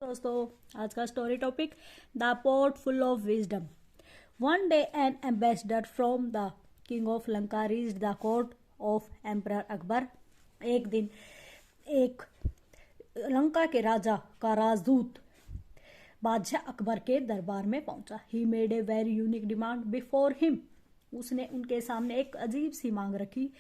दोस्तों, आज का story topic the port full of wisdom. One day N ambassador from the king of Lanka reached the court of emperor Akbar. एक दिन एक लंका के राजा का राजदूत बादशाह अकबर के दरबार में पहुंचा। He made a very unique demand before him. उसने उनके सामने एक अजीब सी मांग रखी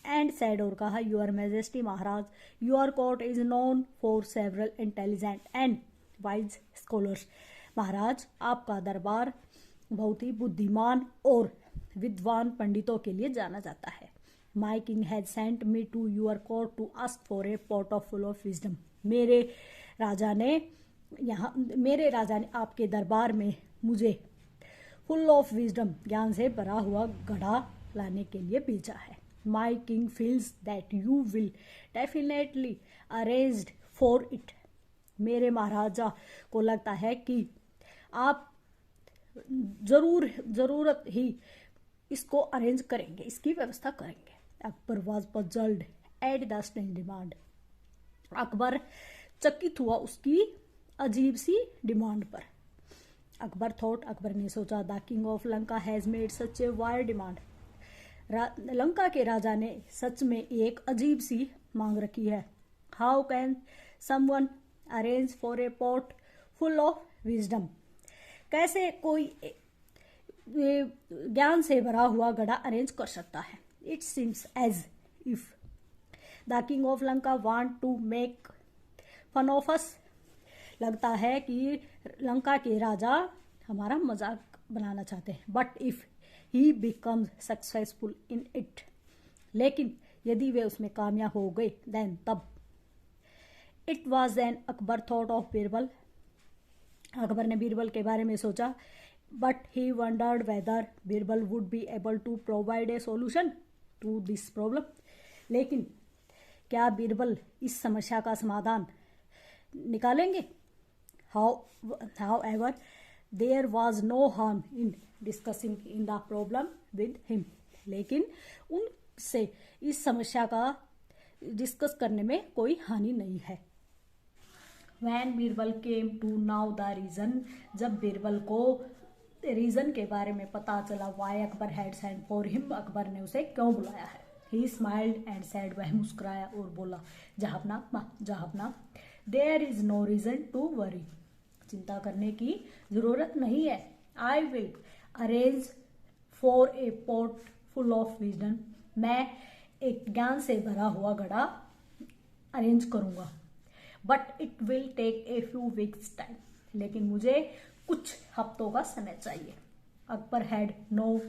एंड सैड और कहा, यूर मैजेस्टी महाराज, your court is known for several intelligent and wise scholars. महाराज, आपका दरबार बहुत ही बुद्धिमान और विद्वान पंडितों के लिए जाना जाता है। My king has sent me to your court to ask for a pot of full of wisdom. मेरे राजा ने आपके दरबार में मुझे फुल ऑफ विजडम, ज्ञान से भरा हुआ घड़ा लाने के लिए भेजा है। My king feels that you will definitely arranged for it. मेरे महाराजा को लगता है कि आप जरूरत ही इसको अरेंज करेंगे, इसकी व्यवस्था करेंगे। Akbar was puzzled at the strange demand. Akbar चकित हुआ उसकी अजीब सी डिमांड पर। अकबर ने सोचा, the king of Lanka has made such a wire demand. Lanka के राजा ने सच में एक अजीब सी मांग रखी है। How can someone arrange for a pot full of wisdom. कैसे कोई ज्ञान से भरा हुआ घड़ा अरेंज कर सकता है। It seems as if the king of Lanka want to make fun of us. लगता है कि लंका के राजा हमारा मजाक बनाना चाहते हैं। But if he becomes successful in it, लेकिन यदि वे उसमें कामयाब हो गए, देन तब। It was an Akbar thought of Birbal. Akbar ने बीरबल के बारे में सोचा। But he wondered whether Birbal would be able to provide a solution to this problem. लेकिन क्या बीरबल इस समस्या का समाधान निकालेंगे। However, there was no harm in discussing in the problem with him. लेकिन उनसे इस समस्या का डिस्कस करने में कोई हानि नहीं है। When Birbal came to know the reason, जब बीरबल को रीजन के बारे में पता चला, why Akbar had sent for him, Akbar ने उसे क्यों बुलाया है। He smiled and said, वह मुस्कुराया और बोला, जहापना, there is no reason to worry, चिंता करने की जरूरत नहीं है। I will arrange for a pot full of wisdom. मैं एक ज्ञान से भरा हुआ घड़ा अरेंज करूंगा। But it will take a few weeks time, लेकिन मुझे कुछ हफ्तों का समय चाहिए। Akbar had no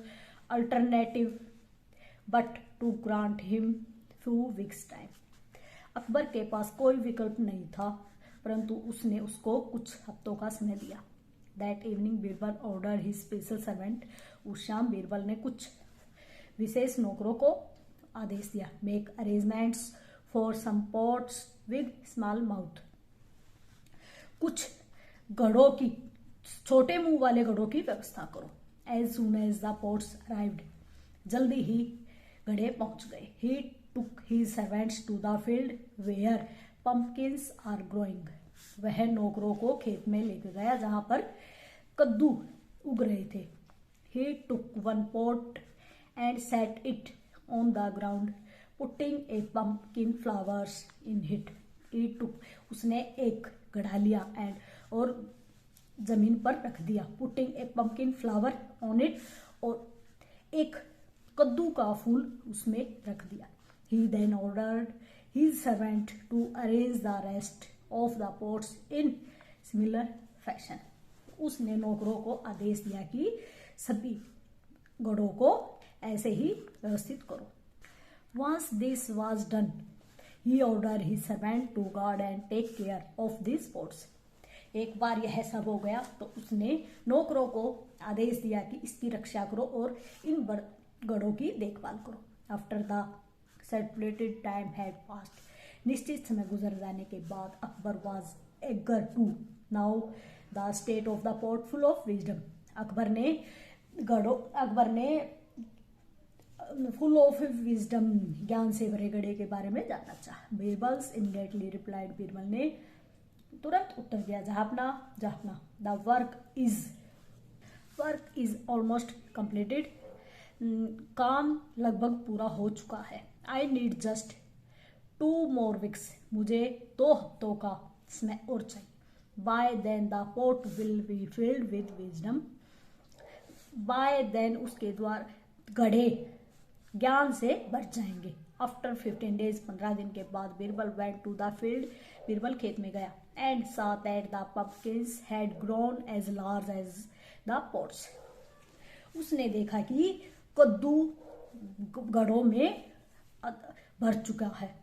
alternative but to grant him few weeks time. Akbar के पास कोई विकल्प नहीं था, परंतु उसने उसको कुछ हफ्तों का समय दिया। That evening Birbal order he special servant. उस शाम बीरबल ने कुछ विशेष नौकरों को आदेश दिया। Make arrangements for some pots with small mouth. कुछ घड़ों की, छोटे मुंह वाले घड़ों की व्यवस्था करो। As soon as the pots arrived, जल्दी ही घड़े पहुंच गए। ही took his servants to the field where pumpkins are growing. वह नौकरों को खेत में लेकर गया जहां पर कद्दू उग रहे थे। He took one pot and set it on the ground, putting a pumpkin flowers in it. He took, उसने एक घड़ा लिया and और जमीन पर रख दिया। Putting a pumpkin flower on it, और एक कद्दू का फूल उसमें रख दिया। He then ordered his servant to arrange the rest of the pots in similar fashion. उसने नौकरों को आदेश दिया कि सभी घड़ों को ऐसे ही व्यवस्थित करो। Once this was done, he ordered his servant to guard and take care of these pots. एक बार यह सब हो गया तो उसने नौकरों को आदेश दिया कि इसकी रक्षा करो और इन घड़ों की देखभाल करो। After the stipulated time had passed, निश्चित समय गुजर जाने के बाद, Akbar was eager to know the state of the pot full of wisdom. Akbar ने फुल ऑफ विजडम, ज्ञान से भरे घड़े के बारे में जानना चाहा। बीरबल इमीडिएटली रिप्लाइड, बीरबल ने तुरंत उत्तर दिया, जापना जापना, the work is almost completed, काम लगभग पूरा हो चुका है। I need just 2 more weeks, मुझे 2 हफ्तों का समय और चाहिए। By then the port will be filled with wisdom, by then उसके द्वारा गढ़े ज्ञान से भर जाएंगे। आफ्टर 15 days, 15 दिन के बाद Birbal went to the field, Birbal खेत में गया, and saw that the pumpkins had grown as large as the pots, उसने देखा कि कद्दू गढ़ों में भर चुका है,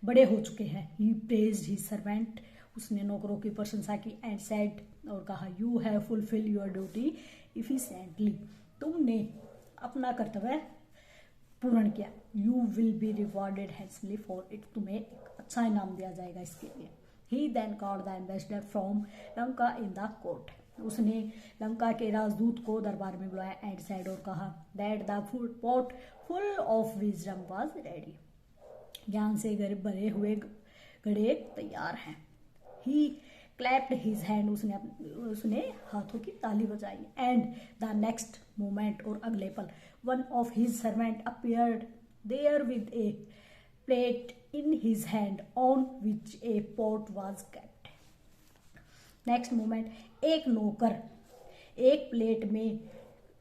बड़े हो चुके हैं। ही प्रेज्ड हिज सर्वेंट, उसने नौकरों की प्रशंसा की, एंड सेड, और कहा, you have fulfil your duty efficiently, तुमने अपना कर्तव्य पूर्ण किया। You will be rewarded handsomely for it, तुम्हें एक अच्छा इनाम दिया जाएगा इसके लिए। He then called the ambassador from Lanka in the court, उसने लंका के राजदूत को दरबार में बुलाया, एंड सेड, और कहा, that the food pot full of wisdom was ready, ज्ञान से भरे हुए घड़े तैयार हैं। ही क्लैप्ड हिज हैंड, उसने हाथों की ताली बजाई, एंड द नेक्स्ट मोमेंट, और अगले पल, one of his servant appeared there with a plate in his hand on which a pot was kept. Next moment, एक नौकर एक प्लेट में,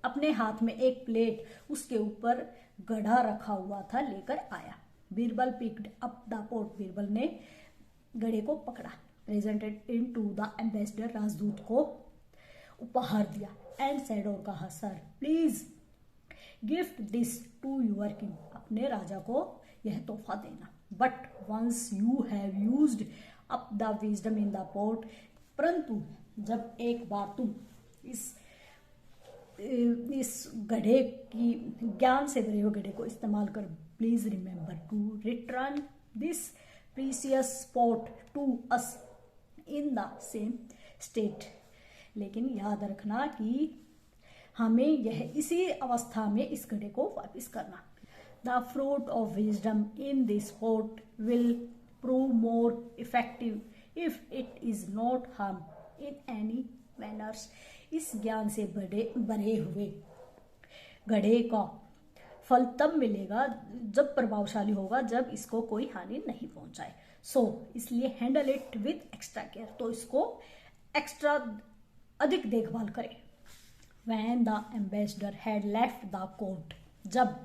अपने हाथ में एक प्लेट, उसके ऊपर गढ़ा रखा हुआ था, लेकर आया। Birbal picked up the pot, Birbal ने गढ़े को पकड़ा। Presented in to the ambassador, राजदूत को उपहार दिया, एंड सेड, और कहा, sir please gift this to your king, अपने राजा को यह तोहफा देना। But once you have used up the wisdom in the pot, परंतु जब एक बार तुम इस गढ़े की, ज्ञान से भरे हुए गढ़े को इस्तेमाल कर, please remember to return this precious pot to us in the same state, लेकिन याद रखना कि हमें यह इसी अवस्था में इस घड़े को वापस करना। The fruit of wisdom in this pot will prove more effective if it is not harm in any manners, इस ज्ञान से भरे हुए घड़े का फल तब मिलेगा, जब प्रभावशाली होगा, जब इसको कोई हानि नहीं पहुंचाए। सो इसलिए handle it with extra care, तो इसको एक्स्ट्रा अधिक देखभाल करें। When the ambassador had left the court, जब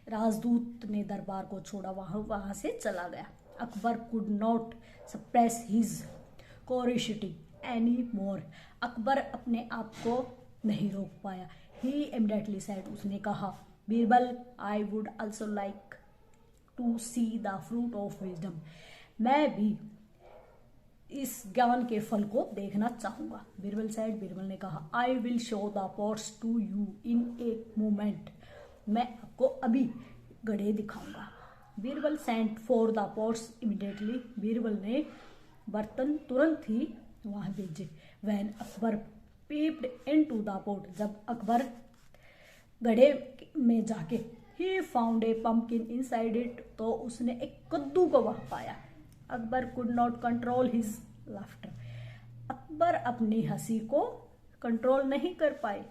राजदूत ने दरबार को छोड़ा, वहां से चला गया। Akbar could not suppress his curiosity any more, Akbar अपने आप को नहीं रोक पाया। ही इमीडिएटली सेड, उसने कहा, Birbal, I would also like to see the fruit of wisdom, मैं भी इस ज्ञान के फल को देखना चाहूंगा। बीरबल सेड, बीरबल ने कहा, I will show the pots to you in a moment, मैं आपको अभी गढ़े दिखाऊंगा। Birbal sent for the pots immediately, Birbal ने बर्तन तुरंत ही वहां भेजे। When Akbar peeped in to the pot, जब अकबर गढ़े में जाके, he found a pumpkin inside it, तो उसने एक कद्दू को वहां पाया। Akbar could not control his laughter, Akbar अपनी हंसी को कंट्रोल नहीं कर पाए।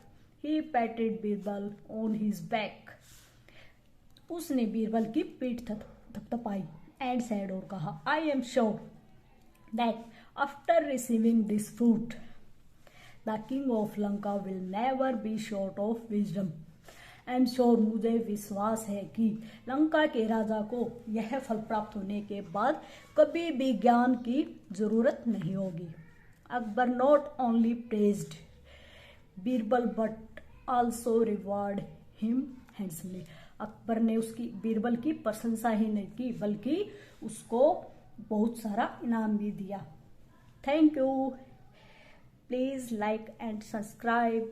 He patted Birbal on his back, उसने बीरबल की पीठ थपथपाई, एंड सेड, और कहा, I am sure that after receiving this fruit the king of Lanka will never be short of wisdom. I am sure, मुझे विश्वास है कि लंका के राजा को यह फल प्राप्त होने के बाद कभी भी ज्ञान की जरूरत नहीं होगी। Akbar not only praised Birbal but also reward him handsomely, Akbar ने उसकी बीरबल की प्रशंसा ही नहीं की, बल्कि उसको बहुत सारा इनाम भी दिया। Thank you, please like and subscribe.